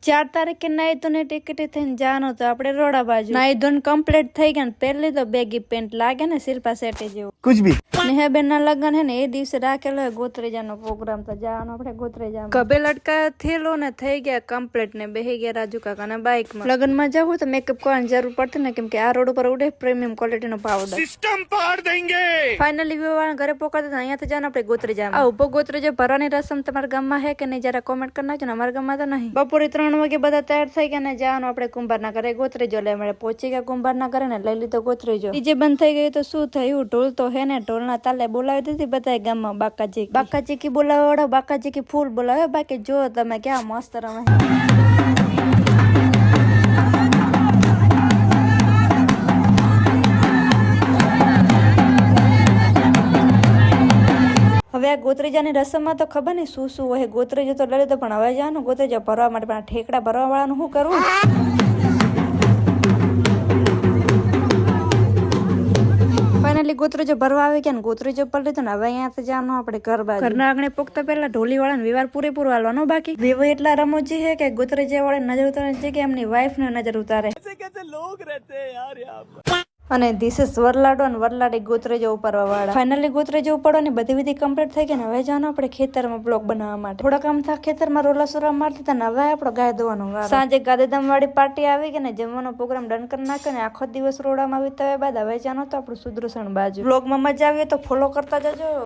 4 તારીખે નાઈ ધોને ટિકિટ થઈને જવાનું તો આપણે રોડા બાજુ નાઈ ધોન કમ્પ્લીટ થઈ ગયા ને પહેલી તો બેગી પેન્ટ લાગે ને શિલ્પા શેટ્ટી જેવું कुछ भी નેહાબેન ના લગ્ન હે ને એ દિવસે રાખેલો હોય ગોત્રેજાનો પ્રોગ્રામ તો જવાનું આપણે ગોત્રેજામાં ગભે લટકા થયેલો ને થઈ ગયા કમ્પ્લીટ ને બેહી ગયા રાજુ કાકા ના બાઇક માં લગ્નમાં જવું તો મેકઅપ કરવાની જરૂર પડતી ને કેમ કે આ રોડ ઉપર ઉડે પ્રીમિયમ ક્વોલિટી નો પાવડર सिस्टम पार देंगे। ફાઇનલી વિવાહ ઘરે પોકાતા અહીંયાથી જવાનું આપણે ગોત્રેજામાં આ ઉભો ગોત્રેજો ભરવાની રસમ તમારા ગામમાં હે કે નહીં જરા કોમેન્ટ કરી નાખજો ને અમારા ગામમાં તો નહીં બપોરે 3 વાગે બધા તૈયાર થઈ ગયા ને જવાનું આપણે કુંભારના ઘરે ગોત્રેજો લઈ મળે પહોંચી ગયા કુંભારના ઘરે ને લઈ લીધો ગોત્રેજો ડીજે બંધ થઈ ગયું તો શું થયું ઢોલ તો હે ને ઢોલના તાલે બોલાવી દીધી બધા ગામમાં બાકાજી કી બોલાવો બાકાજી કી ફૂલ બોલાવે બાકી જો તમે ક્યાં મસ્ત રમે હવે આ ગોત્રેજાની રસમમાં તો ખબર નહીં શું હોય ગોત્રેજો તો લઈ લીધો પણ હવે જવાનું ગોત્રેજો ભરવા માટે પણ ઠેકડા ભરવા વાળાનું શું કરવું ફાઇનલી ગોત્રેજો ભરવા આવી ગયા ને ગોત્રેજો પર લીધો ને હવે અહીંયાથી જવાનું આપણે ઘરના આંગણે પોકતા પહેલા ઢોલી વાળા ને વ્યવહાર પૂરેપૂરો હાલવાનો બાકી વિવો એટલા રમૂજી છે કે ગોત્રેજા વાળા નજર ઉતારે છે કે એમની વાઈફ ને નજર ઉતારે અને ધીસ ઇઝ વરલાડો અને વરલાડી ગોત્રેજો ઉપાડવા વાળા ફાઇનલી ગોત્રેજો ઉપાડવાની બધી વિધિ કમ્પ્લીટ થઈ ગઈ ને હવે જવાનું આપણે ખેતરમાં બ્લોક બનાવવા માટે થોડા કામ થા ખેતરમાં રોલા સોરા મારતા હતા ને હવે આપણો ગાય ધોવાનો વારો સાંજે ગાદેધામ વાળી પાર્ટી આવી ગઈ ને જમવાનો પ્રોગ્રામ ડન કરી નાખ્યો ને આખો દિવસ રોડામાં વિતાવ્યા બાદ હવે જવાનું તો આપણું સુદર્શન બાજુ બ્લોગમાં મજા આવી તો ફોલો કરતા જજો।